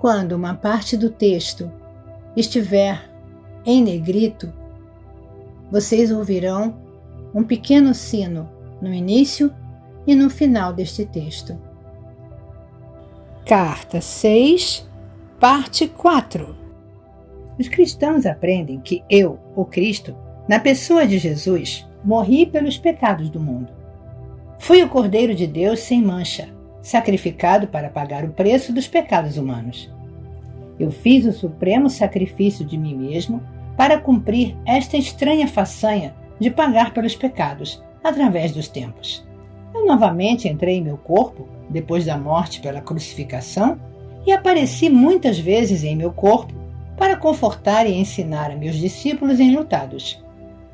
Quando uma parte do texto estiver em negrito, vocês ouvirão um pequeno sino no início e no final deste texto. Carta 6, parte 4. Os cristãos aprendem que eu, o Cristo, na pessoa de Jesus, morri pelos pecados do mundo. Fui o Cordeiro de Deus sem mancha, sacrificado para pagar o preço dos pecados humanos. Eu fiz o supremo sacrifício de mim mesmo para cumprir esta estranha façanha de pagar pelos pecados, através dos tempos. Eu novamente entrei em meu corpo, depois da morte pela crucificação, e apareci muitas vezes em meu corpo para confortar e ensinar a meus discípulos enlutados.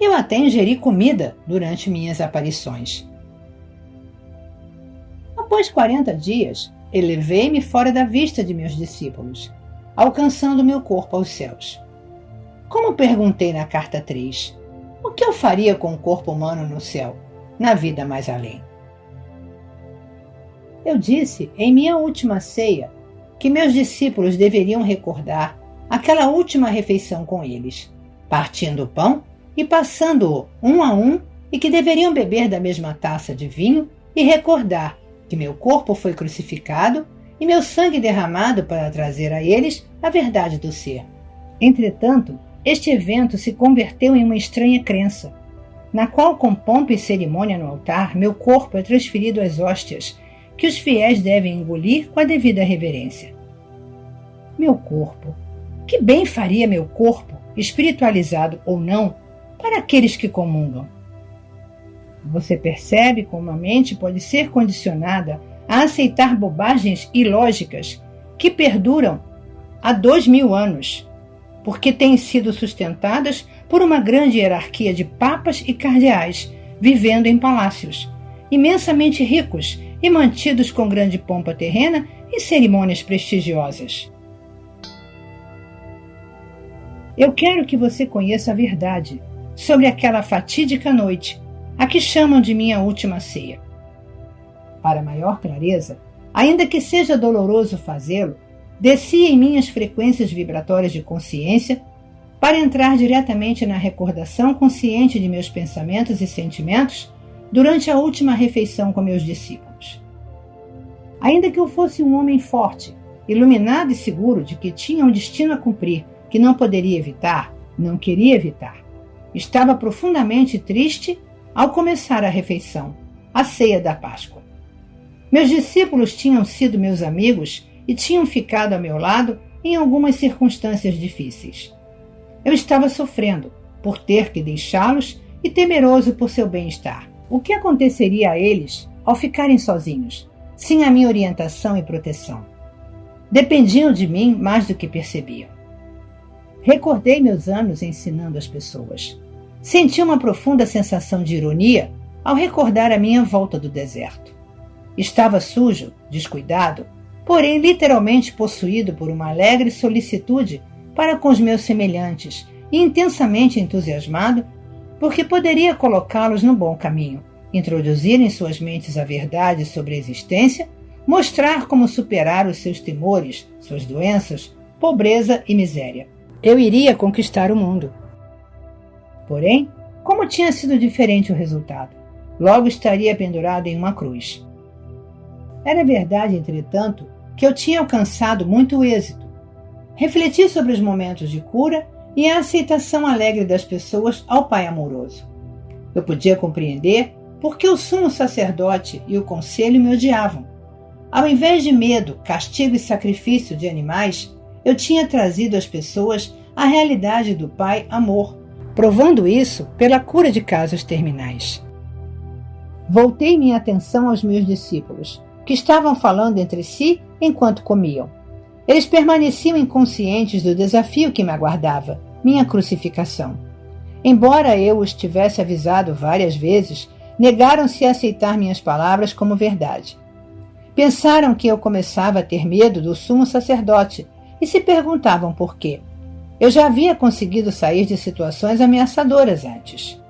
Eu até ingeri comida durante minhas aparições. Após 40 dias, elevei-me fora da vista de meus discípulos, alcançando meu corpo aos céus. Como perguntei na carta 3, o que eu faria com o corpo humano no céu, na vida mais além? Eu disse em minha última ceia que meus discípulos deveriam recordar aquela última refeição com eles, partindo o pão e passando-o um a um, e que deveriam beber da mesma taça de vinho e recordar que meu corpo foi crucificado e meu sangue derramado para trazer a eles a verdade do ser. Entretanto, este evento se converteu em uma estranha crença, na qual, com pompa e cerimônia no altar, meu corpo é transferido às hóstias, que os fiéis devem engolir com a devida reverência. Meu corpo. Que bem faria meu corpo, espiritualizado ou não, para aqueles que comungam? Você percebe como a mente pode ser condicionada a aceitar bobagens ilógicas que perduram há 2000 anos, porque têm sido sustentadas por uma grande hierarquia de papas e cardeais vivendo em palácios, imensamente ricos e mantidos com grande pompa terrena e cerimônias prestigiosas. Eu quero que você conheça a verdade sobre aquela fatídica noite, a que chamam de minha última ceia. Para maior clareza, ainda que seja doloroso fazê-lo, desci em minhas frequências vibratórias de consciência para entrar diretamente na recordação consciente de meus pensamentos e sentimentos durante a última refeição com meus discípulos. Ainda que eu fosse um homem forte, iluminado e seguro de que tinha um destino a cumprir que não poderia evitar, não queria evitar, estava profundamente triste ao começar a refeição, a ceia da Páscoa. Meus discípulos tinham sido meus amigos e tinham ficado ao meu lado em algumas circunstâncias difíceis. Eu estava sofrendo por ter que deixá-los e temeroso por seu bem-estar. O que aconteceria a eles ao ficarem sozinhos, sem a minha orientação e proteção? Dependiam de mim mais do que percebiam. Recordei meus anos ensinando as pessoas. Senti uma profunda sensação de ironia ao recordar a minha volta do deserto. Estava sujo, descuidado, porém literalmente possuído por uma alegre solicitude para com os meus semelhantes e intensamente entusiasmado porque poderia colocá-los no bom caminho, introduzir em suas mentes a verdade sobre a existência, mostrar como superar os seus temores, suas doenças, pobreza e miséria. Eu iria conquistar o mundo. Porém, como tinha sido diferente o resultado? Logo estaria pendurado em uma cruz. Era verdade, entretanto, que eu tinha alcançado muito êxito. Refleti sobre os momentos de cura e a aceitação alegre das pessoas ao Pai amoroso. Eu podia compreender por que o sumo sacerdote e o conselho me odiavam. Ao invés de medo, castigo e sacrifício de animais, eu tinha trazido às pessoas a realidade do Pai amor, provando isso pela cura de casos terminais. Voltei minha atenção aos meus discípulos, que estavam falando entre si enquanto comiam. Eles permaneciam inconscientes do desafio que me aguardava, minha crucificação. Embora eu os tivesse avisado várias vezes, negaram-se a aceitar minhas palavras como verdade. Pensaram que eu começava a ter medo do sumo sacerdote e se perguntavam por quê. Eu já havia conseguido sair de situações ameaçadoras antes.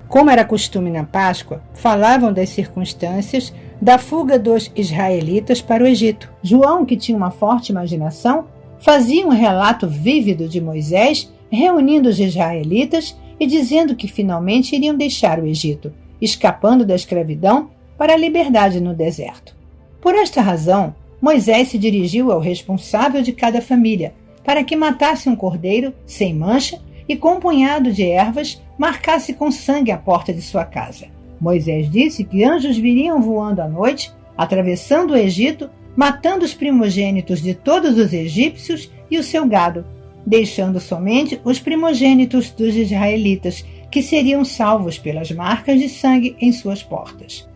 Como era costume na Páscoa, falavam das circunstâncias da fuga dos israelitas para o Egito. João, que tinha uma forte imaginação, fazia um relato vívido de Moisés reunindo os israelitas e dizendo que finalmente iriam deixar o Egito, escapando da escravidão para a liberdade no deserto. Por esta razão, Moisés se dirigiu ao responsável de cada família para que matasse um cordeiro sem mancha e com um punhado de ervas marcasse com sangue a porta de sua casa. Moisés disse que anjos viriam voando à noite, atravessando o Egito, matando os primogênitos de todos os egípcios e o seu gado, deixando somente os primogênitos dos israelitas, que seriam salvos pelas marcas de sangue em suas portas.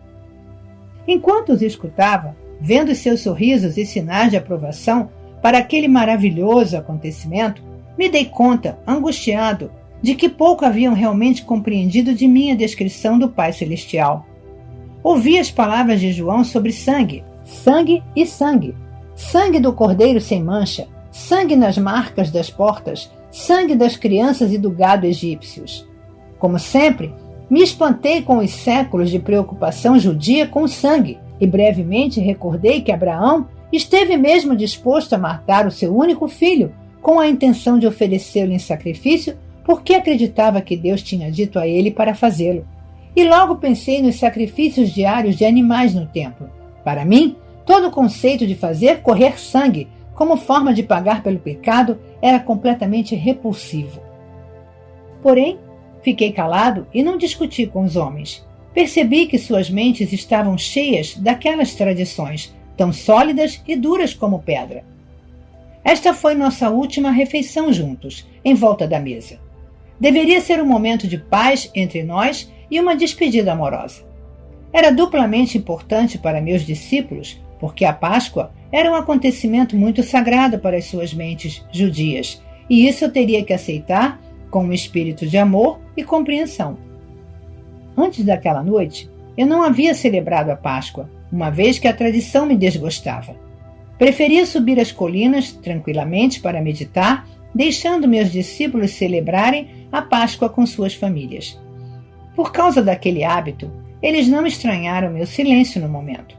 Enquanto os escutava, vendo seus sorrisos e sinais de aprovação para aquele maravilhoso acontecimento, me dei conta, angustiado, de que pouco haviam realmente compreendido de minha descrição do Pai Celestial. Ouvi as palavras de João sobre sangue, sangue e sangue, sangue do cordeiro sem mancha, sangue nas marcas das portas, sangue das crianças e do gado egípcios. Como sempre, me espantei com os séculos de preocupação judia com o sangue e brevemente recordei que Abraão esteve mesmo disposto a matar o seu único filho com a intenção de oferecê-lo em sacrifício porque acreditava que Deus tinha dito a ele para fazê-lo. E logo pensei nos sacrifícios diários de animais no templo. Para mim, todo o conceito de fazer correr sangue como forma de pagar pelo pecado era completamente repulsivo. Porém, fiquei calado e não discuti com os homens. Percebi que suas mentes estavam cheias daquelas tradições, tão sólidas e duras como pedra. Esta foi nossa última refeição juntos, em volta da mesa. Deveria ser um momento de paz entre nós e uma despedida amorosa. Era duplamente importante para meus discípulos, porque a Páscoa era um acontecimento muito sagrado para as suas mentes judias, e isso eu teria que aceitar com um espírito de amor e compreensão. Antes daquela noite, eu não havia celebrado a Páscoa, uma vez que a tradição me desgostava. Preferia subir as colinas tranquilamente para meditar, deixando meus discípulos celebrarem a Páscoa com suas famílias. Por causa daquele hábito, eles não estranharam meu silêncio no momento.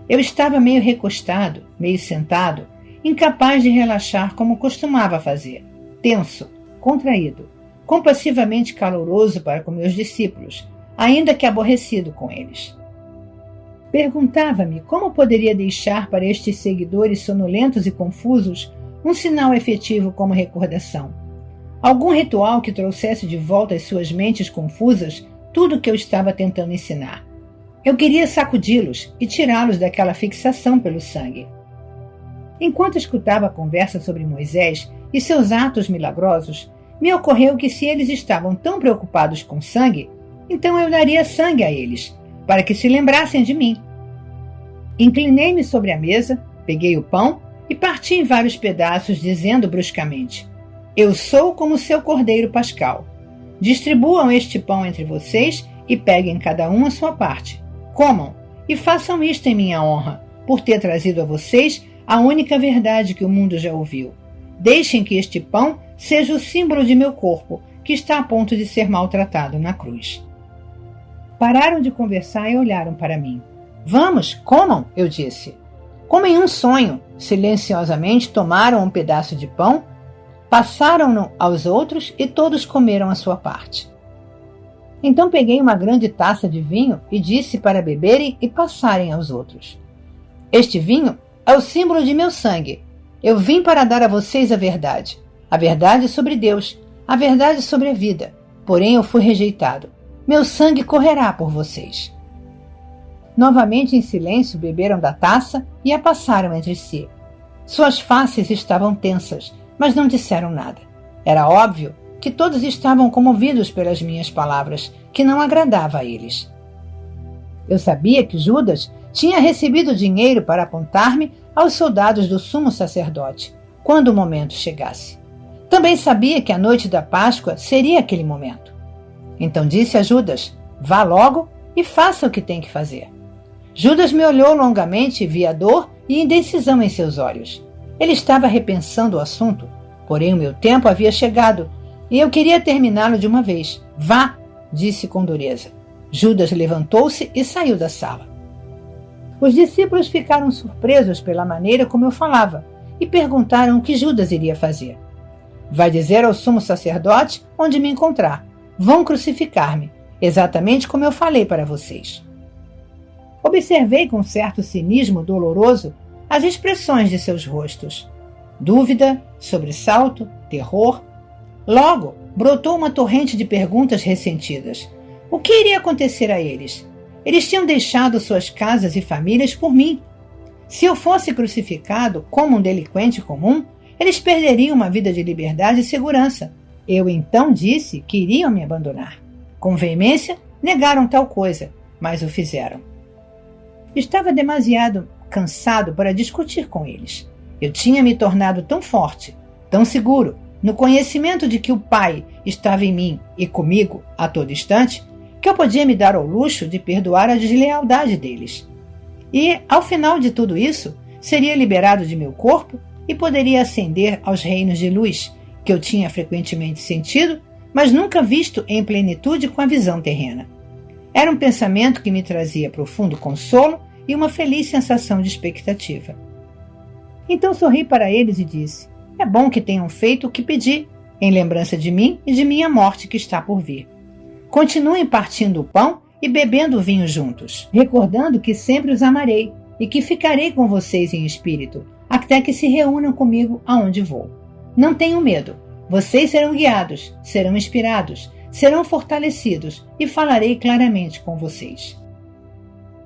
Eu estava meio recostado, meio sentado, incapaz de relaxar como costumava fazer, tenso, contraído, compassivamente caloroso para com meus discípulos, ainda que aborrecido com eles. Perguntava-me como poderia deixar para estes seguidores sonolentos e confusos um sinal efetivo como recordação. Algum ritual que trouxesse de volta às suas mentes confusas tudo o que eu estava tentando ensinar. Eu queria sacudi-los e tirá-los daquela fixação pelo sangue. Enquanto escutava a conversa sobre Moisés e seus atos milagrosos, me ocorreu que se eles estavam tão preocupados com sangue, então eu daria sangue a eles, para que se lembrassem de mim. Inclinei-me sobre a mesa, peguei o pão e parti em vários pedaços, dizendo bruscamente: Eu sou como seu cordeiro pascal. Distribuam este pão entre vocês e peguem cada um a sua parte. Comam e façam isto em minha honra, por ter trazido a vocês a única verdade que o mundo já ouviu. Deixem que este pão seja o símbolo de meu corpo, que está a ponto de ser maltratado na cruz. Pararam de conversar e olharam para mim. Vamos, comam, eu disse. Como em um sonho, silenciosamente tomaram um pedaço de pão, passaram-no aos outros e todos comeram a sua parte. Então peguei uma grande taça de vinho e disse para beberem e passarem aos outros. Este vinho é o símbolo de meu sangue. Eu vim para dar a vocês a verdade sobre Deus, a verdade sobre a vida. Porém eu fui rejeitado. Meu sangue correrá por vocês. Novamente em silêncio beberam da taça e a passaram entre si. Suas faces estavam tensas, mas não disseram nada. Era óbvio que todos estavam comovidos pelas minhas palavras, que não agradava a eles. Eu sabia que Judas tinha recebido dinheiro para apontar-me aos soldados do sumo sacerdote, quando o momento chegasse. Também sabia que a noite da Páscoa seria aquele momento. Então disse a Judas: vá logo e faça o que tem que fazer. Judas me olhou longamente e vi a dor e indecisão em seus olhos. Ele estava repensando o assunto, porém o meu tempo havia chegado e eu queria terminá-lo de uma vez. Vá, disse com dureza. Judas levantou-se e saiu da sala. Os discípulos ficaram surpresos pela maneira como eu falava e perguntaram o que Judas iria fazer. Vai dizer ao sumo sacerdote onde me encontrar. Vão crucificar-me, exatamente como eu falei para vocês. Observei com certo cinismo doloroso as expressões de seus rostos. Dúvida, sobressalto, terror. Logo, brotou uma torrente de perguntas ressentidas. O que iria acontecer a eles? Eles tinham deixado suas casas e famílias por mim. Se eu fosse crucificado como um delinquente comum, eles perderiam uma vida de liberdade e segurança. Eu então disse que iriam me abandonar. Com veemência, negaram tal coisa, mas o fizeram. Estava demasiado cansado para discutir com eles. Eu tinha me tornado tão forte, tão seguro, no conhecimento de que o Pai estava em mim e comigo a todo instante, que eu podia me dar ao luxo de perdoar a deslealdade deles. E, ao final de tudo isso, seria liberado de meu corpo e poderia ascender aos reinos de luz, que eu tinha frequentemente sentido, mas nunca visto em plenitude com a visão terrena. Era um pensamento que me trazia profundo consolo e uma feliz sensação de expectativa. Então sorri para eles e disse: é bom que tenham feito o que pedi, em lembrança de mim e de minha morte que está por vir. Continuem partindo o pão e bebendo o vinho juntos, recordando que sempre os amarei e que ficarei com vocês em espírito, até que se reúnam comigo aonde vou. Não tenham medo, vocês serão guiados, serão inspirados, serão fortalecidos e falarei claramente com vocês.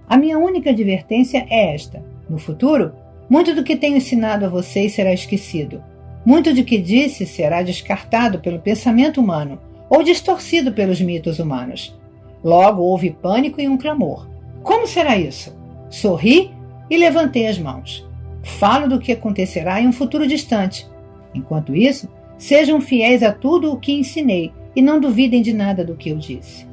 A minha única advertência é esta: no futuro, muito do que tenho ensinado a vocês será esquecido. Muito do que disse será descartado pelo pensamento humano ou distorcido pelos mitos humanos. Logo houve pânico e um clamor. Como será isso? Sorri e levantei as mãos. Falo do que acontecerá em um futuro distante. Enquanto isso, sejam fiéis a tudo o que ensinei e não duvidem de nada do que eu disse.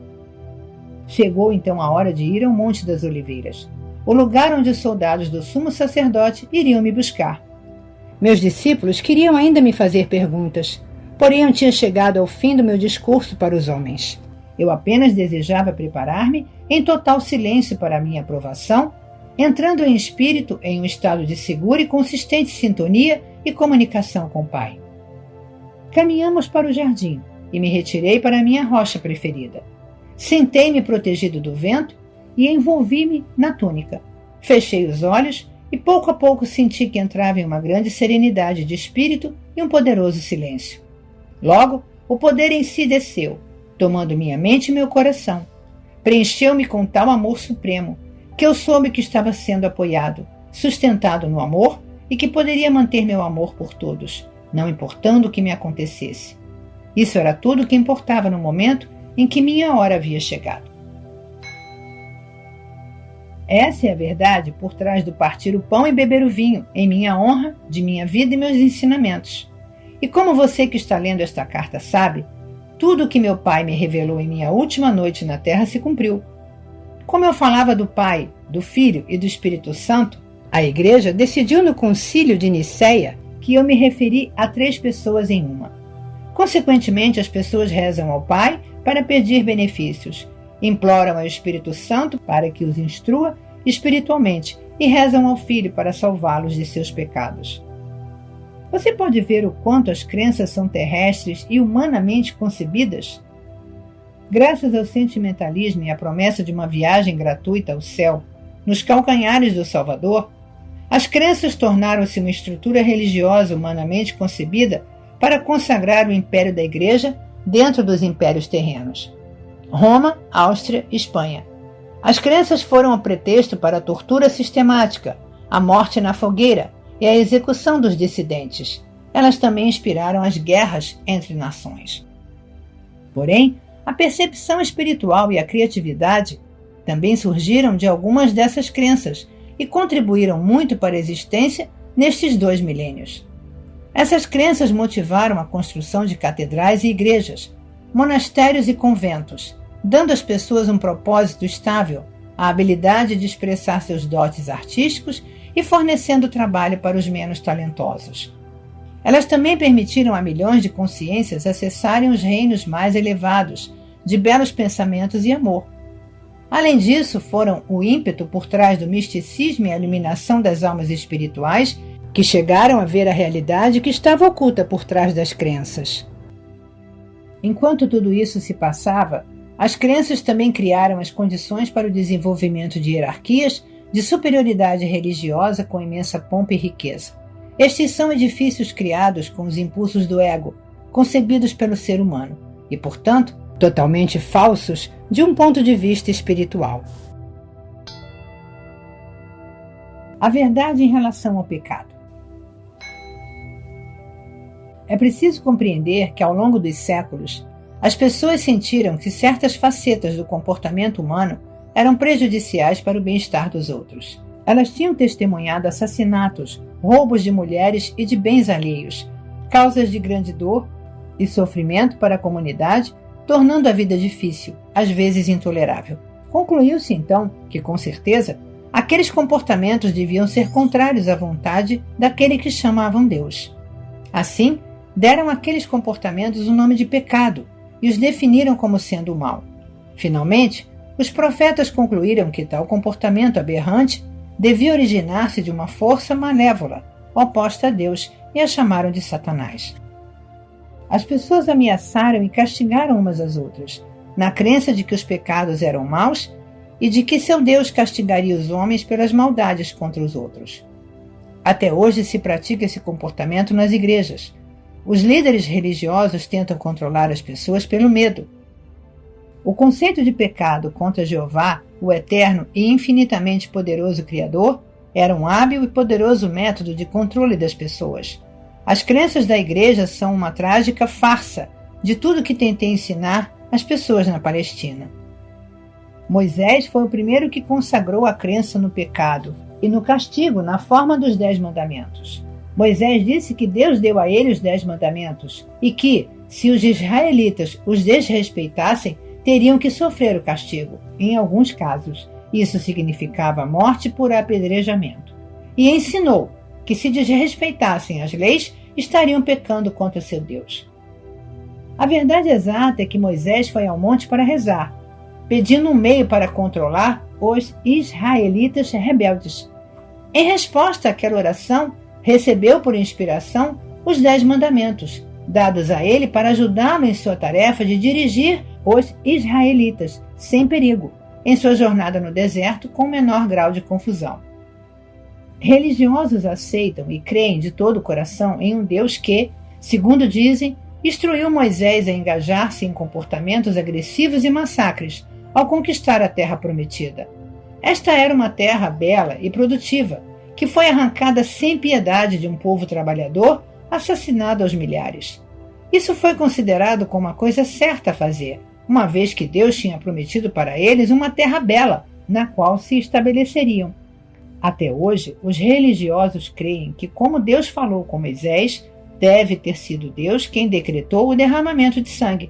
Chegou então a hora de ir ao Monte das Oliveiras, o lugar onde os soldados do sumo sacerdote iriam me buscar. Meus discípulos queriam ainda me fazer perguntas, porém eu tinha chegado ao fim do meu discurso para os homens. Eu apenas desejava preparar-me em total silêncio para a minha aprovação, entrando em espírito em um estado de segura e consistente sintonia e comunicação com o Pai. Caminhamos para o jardim e me retirei para a minha rocha preferida. Sentei-me protegido do vento e envolvi-me na túnica. Fechei os olhos e pouco a pouco senti que entrava em uma grande serenidade de espírito e um poderoso silêncio. Logo, o poder em si desceu, tomando minha mente e meu coração. Preencheu-me com tal amor supremo, que eu soube que estava sendo apoiado, sustentado no amor e que poderia manter meu amor por todos, não importando o que me acontecesse. Isso era tudo o que importava no momento em que minha hora havia chegado. Essa é a verdade por trás do partir o pão e beber o vinho, em minha honra, de minha vida e meus ensinamentos. E como você que está lendo esta carta sabe, tudo o que meu Pai me revelou em minha última noite na terra se cumpriu. Como eu falava do Pai, do Filho e do Espírito Santo, a Igreja decidiu no Concílio de Nicéia que eu me referi a 3 pessoas em uma. Consequentemente, as pessoas rezam ao Pai para pedir benefícios, imploram ao Espírito Santo para que os instrua espiritualmente e rezam ao Filho para salvá-los de seus pecados. Você pode ver o quanto as crenças são terrestres e humanamente concebidas? Graças ao sentimentalismo e à promessa de uma viagem gratuita ao céu, nos calcanhares do Salvador, as crenças tornaram-se uma estrutura religiosa humanamente concebida para consagrar o império da Igreja dentro dos impérios terrenos. Roma, Áustria e Espanha. As crenças foram o pretexto para a tortura sistemática, a morte na fogueira e a execução dos dissidentes. Elas também inspiraram as guerras entre nações. Porém, a percepção espiritual e a criatividade também surgiram de algumas dessas crenças e contribuíram muito para a existência nestes 2 milênios. Essas crenças motivaram a construção de catedrais e igrejas, monastérios e conventos, dando às pessoas um propósito estável, a habilidade de expressar seus dotes artísticos e fornecendo trabalho para os menos talentosos. Elas também permitiram a milhões de consciências acessarem os reinos mais elevados, de belos pensamentos e amor. Além disso, foram o ímpeto por trás do misticismo e a iluminação das almas espirituais que chegaram a ver a realidade que estava oculta por trás das crenças. Enquanto tudo isso se passava, as crenças também criaram as condições para o desenvolvimento de hierarquias de superioridade religiosa com imensa pompa e riqueza. Estes são edifícios criados com os impulsos do ego, concebidos pelo ser humano, e, portanto, totalmente falsos de um ponto de vista espiritual. A verdade em relação ao pecado. É preciso compreender que, ao longo dos séculos, as pessoas sentiram que certas facetas do comportamento humano eram prejudiciais para o bem-estar dos outros. Elas tinham testemunhado assassinatos, roubos de mulheres e de bens alheios, causas de grande dor e sofrimento para a comunidade, tornando a vida difícil, às vezes intolerável. Concluiu-se, então, que, com certeza, aqueles comportamentos deviam ser contrários à vontade daquele que chamavam Deus. Assim, deram àqueles comportamentos o nome de pecado e os definiram como sendo o mal. Finalmente, os profetas concluíram que tal comportamento aberrante devia originar-se de uma força malévola, oposta a Deus, e a chamaram de Satanás. As pessoas ameaçaram e castigaram umas às outras, na crença de que os pecados eram maus e de que seu Deus castigaria os homens pelas maldades contra os outros. Até hoje se pratica esse comportamento nas igrejas. Os líderes religiosos tentam controlar as pessoas pelo medo. O conceito de pecado contra Jeová, o eterno e infinitamente poderoso Criador, era um hábil e poderoso método de controle das pessoas. As crenças da igreja são uma trágica farsa de tudo que tentei ensinar às pessoas na Palestina. Moisés foi o primeiro que consagrou a crença no pecado e no castigo na forma dos 10 mandamentos. Moisés disse que Deus deu a ele os 10 mandamentos e que, se os israelitas os desrespeitassem, teriam que sofrer o castigo. Em alguns casos, isso significava morte por apedrejamento. E ensinou que, se desrespeitassem as leis, estariam pecando contra seu Deus. A verdade exata é que Moisés foi ao monte para rezar, pedindo um meio para controlar os israelitas rebeldes. Em resposta àquela oração, recebeu por inspiração os 10 mandamentos, dados a ele para ajudá-lo em sua tarefa de dirigir os israelitas, sem perigo, em sua jornada no deserto com menor grau de confusão. Religiosos aceitam e creem de todo o coração em um Deus que, segundo dizem, instruiu Moisés a engajar-se em comportamentos agressivos e massacres ao conquistar a terra prometida. Esta era uma terra bela e produtiva, que foi arrancada sem piedade de um povo trabalhador, assassinado aos milhares. Isso foi considerado como a coisa certa a fazer, uma vez que Deus tinha prometido para eles uma terra bela, na qual se estabeleceriam. Até hoje, os religiosos creem que, como Deus falou com Moisés, deve ter sido Deus quem decretou o derramamento de sangue.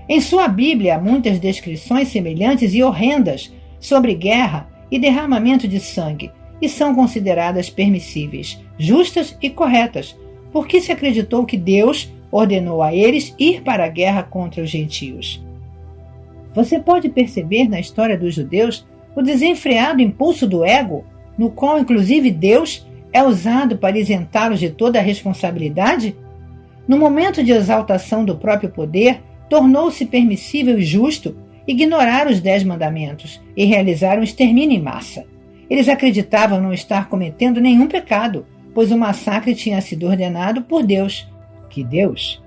Em sua Bíblia há muitas descrições semelhantes e horrendas sobre guerra e derramamento de sangue, e são consideradas permissíveis, justas e corretas, porque se acreditou que Deus ordenou a eles ir para a guerra contra os gentios. Você pode perceber na história dos judeus o desenfreado impulso do ego, no qual inclusive Deus é usado para isentá-los de toda a responsabilidade? No momento de exaltação do próprio poder, tornou-se permissível e justo ignorar os 10 mandamentos e realizar um extermínio em massa. Eles acreditavam não estar cometendo nenhum pecado, pois o massacre tinha sido ordenado por Deus. Que Deus?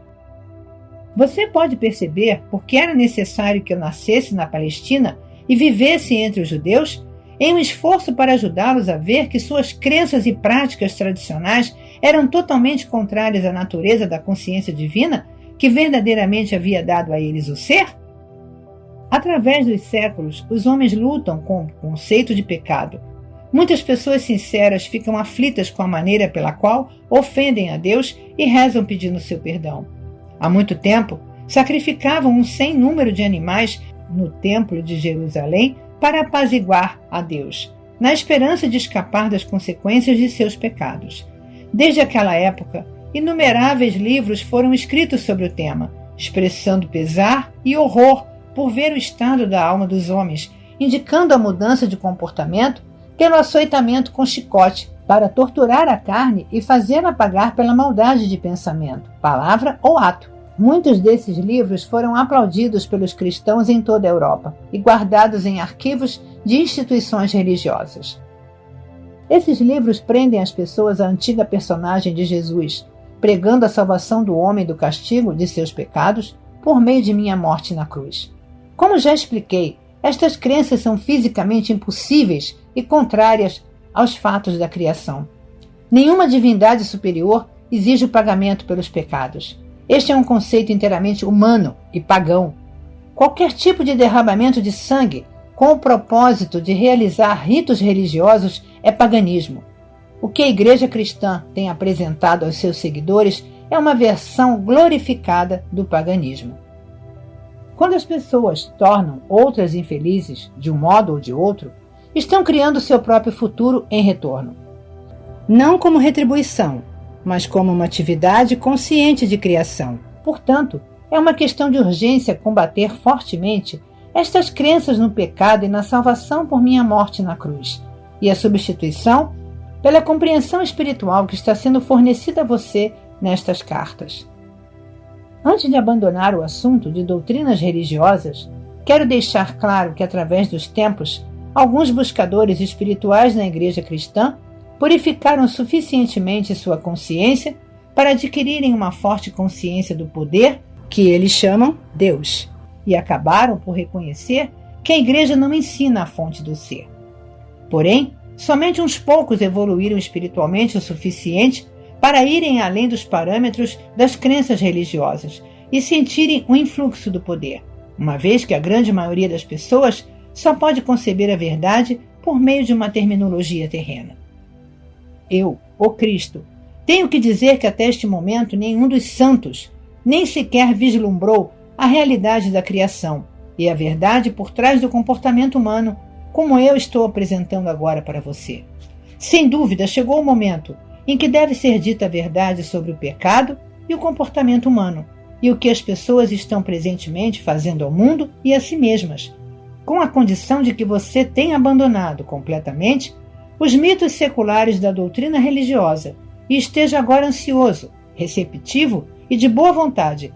Você pode perceber por que era necessário que eu nascesse na Palestina e vivesse entre os judeus, em um esforço para ajudá-los a ver que suas crenças e práticas tradicionais eram totalmente contrárias à natureza da consciência divina que verdadeiramente havia dado a eles o ser? Através dos séculos, os homens lutam com o conceito de pecado. Muitas pessoas sinceras ficam aflitas com a maneira pela qual ofendem a Deus e rezam pedindo seu perdão. Há muito tempo, sacrificavam um sem número de animais no Templo de Jerusalém para apaziguar a Deus, na esperança de escapar das consequências de seus pecados. Desde aquela época, inumeráveis livros foram escritos sobre o tema, expressando pesar e horror por ver o estado da alma dos homens indicando a mudança de comportamento pelo açoitamento com chicote, para torturar a carne e fazê-la pagar pela maldade de pensamento, palavra ou ato. Muitos desses livros foram aplaudidos pelos cristãos em toda a Europa e guardados em arquivos de instituições religiosas. Esses livros prendem as pessoas à antiga personagem de Jesus, pregando a salvação do homem do castigo de seus pecados por meio de minha morte na cruz. Como já expliquei, estas crenças são fisicamente impossíveis e contrárias aos fatos da criação. Nenhuma divindade superior exige o pagamento pelos pecados. Este é um conceito inteiramente humano e pagão. Qualquer tipo de derramamento de sangue com o propósito de realizar ritos religiosos é paganismo. O que a Igreja Cristã tem apresentado aos seus seguidores é uma versão glorificada do paganismo. Quando as pessoas tornam outras infelizes de um modo ou de outro, estão criando seu próprio futuro em retorno. Não como retribuição, mas como uma atividade consciente de criação. Portanto, é uma questão de urgência combater fortemente estas crenças no pecado e na salvação por minha morte na cruz, e a substituição pela compreensão espiritual que está sendo fornecida a você nestas cartas. Antes de abandonar o assunto de doutrinas religiosas, quero deixar claro que, através dos tempos, alguns buscadores espirituais na Igreja Cristã purificaram suficientemente sua consciência para adquirirem uma forte consciência do poder que eles chamam Deus, e acabaram por reconhecer que a Igreja não ensina a fonte do ser. Porém, somente uns poucos evoluíram espiritualmente o suficiente para irem além dos parâmetros das crenças religiosas e sentirem o influxo do poder, uma vez que a grande maioria das pessoas só pode conceber a verdade por meio de uma terminologia terrena. Eu, o Cristo, tenho que dizer que até este momento nenhum dos santos nem sequer vislumbrou a realidade da criação e a verdade por trás do comportamento humano, como eu estou apresentando agora para você. Sem dúvida, chegou o momento em que deve ser dita a verdade sobre o pecado e o comportamento humano, e o que as pessoas estão presentemente fazendo ao mundo e a si mesmas, com a condição de que você tenha abandonado completamente os mitos seculares da doutrina religiosa e esteja agora ansioso, receptivo e de boa vontade,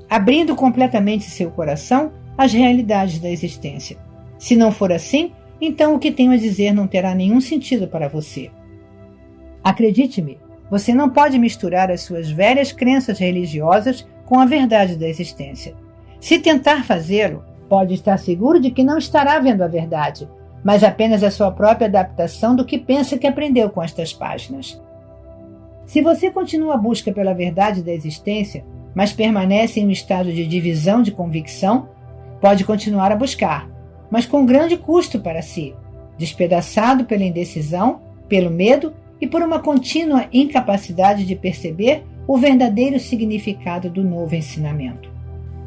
abrindo completamente seu coração às realidades da existência. Se não for assim, então o que tenho a dizer não terá nenhum sentido para você. Acredite-me, você não pode misturar as suas velhas crenças religiosas com a verdade da existência. Se tentar fazê-lo, pode estar seguro de que não estará vendo a verdade, mas apenas a sua própria adaptação do que pensa que aprendeu com estas páginas. Se você continua a busca pela verdade da existência, mas permanece em um estado de divisão de convicção, pode continuar a buscar, mas com grande custo para si, despedaçado pela indecisão, pelo medo e por uma contínua incapacidade de perceber o verdadeiro significado do novo ensinamento.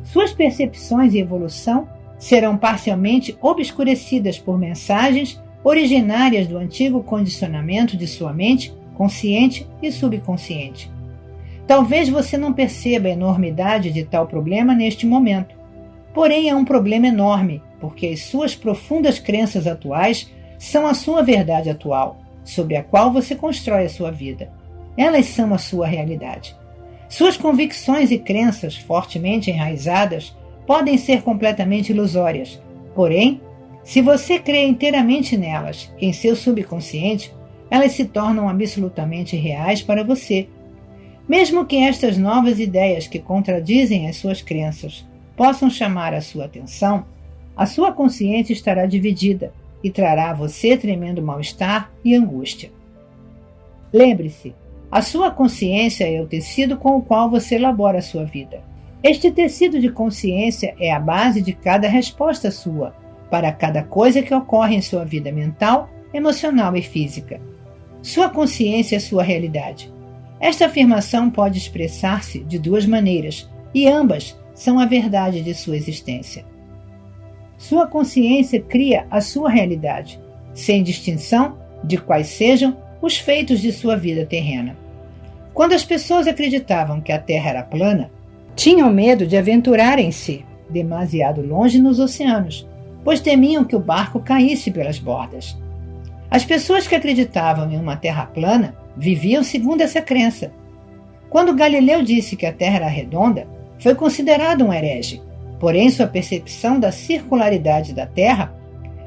Suas percepções e evolução serão parcialmente obscurecidas por mensagens originárias do antigo condicionamento de sua mente, consciente e subconsciente. Talvez você não perceba a enormidade de tal problema neste momento. Porém, é um problema enorme, porque as suas profundas crenças atuais são a sua verdade atual, sobre a qual você constrói a sua vida. Elas são a sua realidade. Suas convicções e crenças fortemente enraizadas podem ser completamente ilusórias. Porém, se você crê inteiramente nelas, em seu subconsciente, elas se tornam absolutamente reais para você. Mesmo que estas novas ideias que contradizem as suas crenças possam chamar a sua atenção, a sua consciência estará dividida e trará a você tremendo mal-estar e angústia. Lembre-se, a sua consciência é o tecido com o qual você elabora a sua vida. Este tecido de consciência é a base de cada resposta sua, para cada coisa que ocorre em sua vida mental, emocional e física. Sua consciência é sua realidade. Esta afirmação pode expressar-se de duas maneiras, e ambas são a verdade de sua existência. Sua consciência cria a sua realidade, sem distinção de quais sejam os feitos de sua vida terrena. Quando as pessoas acreditavam que a Terra era plana, tinham medo de aventurarem-se demasiado longe nos oceanos, pois temiam que o barco caísse pelas bordas. As pessoas que acreditavam em uma terra plana viviam segundo essa crença. Quando Galileu disse que a Terra era redonda, foi considerado um herege, porém sua percepção da circularidade da Terra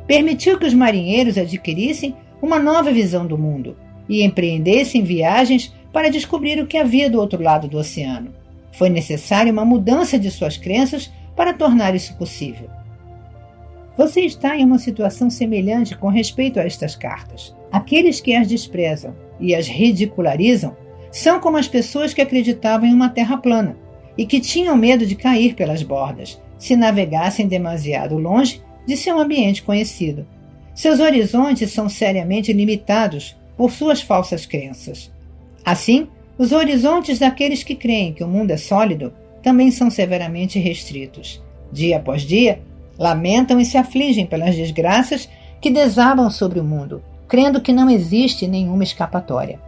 permitiu que os marinheiros adquirissem uma nova visão do mundo e empreendessem viagens para descobrir o que havia do outro lado do oceano. Foi necessária uma mudança de suas crenças para tornar isso possível. Você está em uma situação semelhante com respeito a estas cartas. Aqueles que as desprezam e as ridicularizam são como as pessoas que acreditavam em uma terra plana e que tinham medo de cair pelas bordas, se navegassem demasiado longe de seu ambiente conhecido. Seus horizontes são seriamente limitados por suas falsas crenças. Assim, os horizontes daqueles que creem que o mundo é sólido também são severamente restritos. Dia após dia, lamentam e se afligem pelas desgraças que desabam sobre o mundo, crendo que não existe nenhuma escapatória.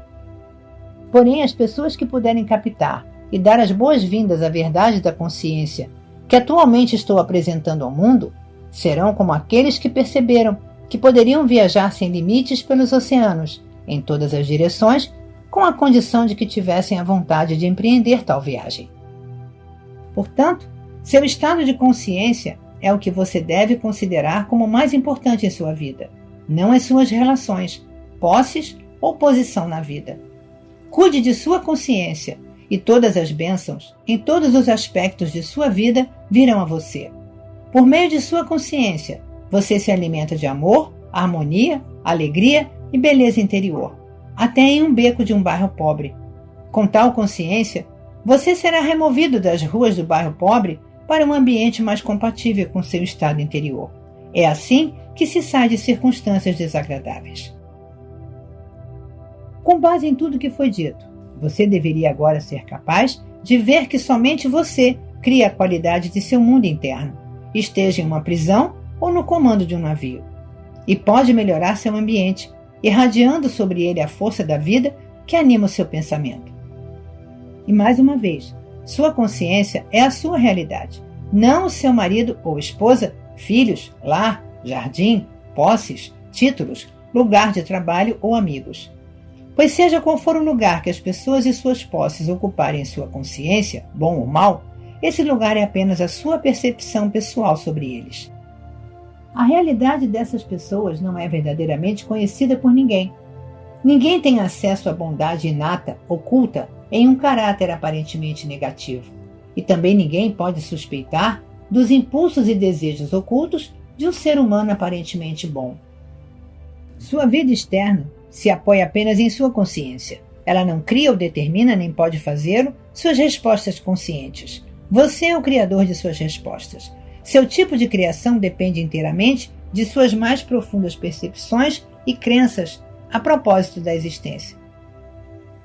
Porém, as pessoas que puderem captar e dar as boas-vindas à verdade da consciência que atualmente estou apresentando ao mundo, serão como aqueles que perceberam que poderiam viajar sem limites pelos oceanos, em todas as direções, com a condição de que tivessem a vontade de empreender tal viagem. Portanto, seu estado de consciência é o que você deve considerar como mais importante em sua vida, não as suas relações, posses ou posição na vida. Cuide de sua consciência e todas as bênçãos, em todos os aspectos de sua vida, virão a você. Por meio de sua consciência, você se alimenta de amor, harmonia, alegria e beleza interior, até em um beco de um bairro pobre. Com tal consciência, você será removido das ruas do bairro pobre para um ambiente mais compatível com seu estado interior. É assim que se sai de circunstâncias desagradáveis. Com base em tudo que foi dito, você deveria agora ser capaz de ver que somente você cria a qualidade de seu mundo interno, esteja em uma prisão ou no comando de um navio, e pode melhorar seu ambiente, irradiando sobre ele a força da vida que anima o seu pensamento. E mais uma vez, sua consciência é a sua realidade, não o seu marido ou esposa, filhos, lar, jardim, posses, títulos, lugar de trabalho ou amigos. Pois seja qual for o lugar que as pessoas e suas posses ocuparem em sua consciência, bom ou mal, esse lugar é apenas a sua percepção pessoal sobre eles. A realidade dessas pessoas não é verdadeiramente conhecida por ninguém. Ninguém tem acesso à bondade inata, oculta, em um caráter aparentemente negativo. E também ninguém pode suspeitar dos impulsos e desejos ocultos de um ser humano aparentemente bom. Sua vida externa se apoia apenas em sua consciência. Ela não cria ou determina, nem pode fazê-lo, suas respostas conscientes. Você é o criador de suas respostas. Seu tipo de criação depende inteiramente de suas mais profundas percepções e crenças a propósito da existência.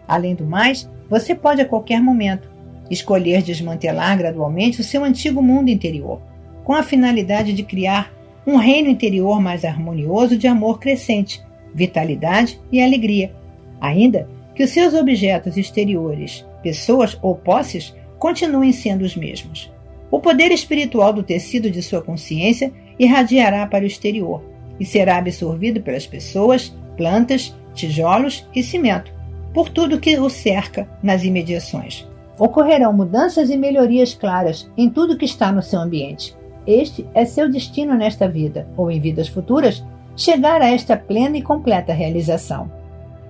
Além do mais, você pode a qualquer momento escolher desmantelar gradualmente o seu antigo mundo interior, com a finalidade de criar um reino interior mais harmonioso de amor crescente, vitalidade e alegria, ainda que os seus objetos exteriores, pessoas ou posses, continuem sendo os mesmos. O poder espiritual do tecido de sua consciência irradiará para o exterior e será absorvido pelas pessoas, plantas, tijolos e cimento, por tudo que o cerca nas imediações. Ocorrerão mudanças e melhorias claras em tudo que está no seu ambiente. Este é seu destino nesta vida, ou em vidas futuras, chegar a esta plena e completa realização.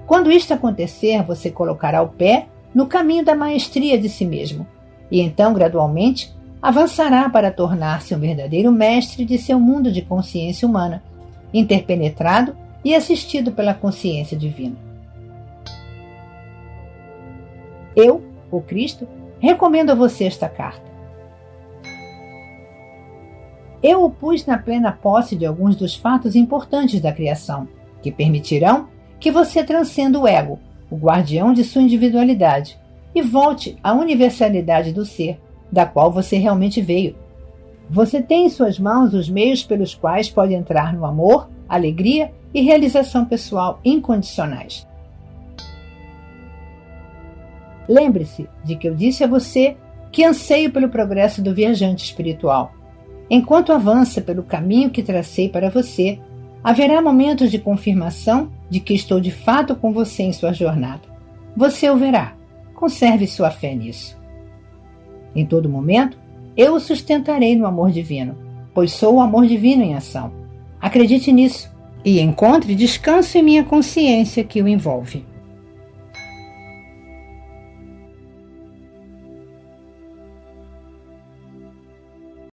Quando isto acontecer, você colocará o pé no caminho da maestria de si mesmo, e então, gradualmente, avançará para tornar-se um verdadeiro mestre de seu mundo de consciência humana, interpenetrado e assistido pela consciência divina. Eu, o Cristo, recomendo a você esta carta. Eu o pus na plena posse de alguns dos fatos importantes da criação, que permitirão que você transcenda o ego, o guardião de sua individualidade, e volte à universalidade do ser, da qual você realmente veio. Você tem em suas mãos os meios pelos quais pode entrar no amor, alegria e realização pessoal incondicionais. Lembre-se de que eu disse a você que anseio pelo progresso do viajante espiritual. Enquanto avança pelo caminho que tracei para você, haverá momentos de confirmação de que estou de fato com você em sua jornada. Você o verá. Conserve sua fé nisso. Em todo momento, eu o sustentarei no amor divino, pois sou o amor divino em ação. Acredite nisso e encontre descanso em minha consciência que o envolve.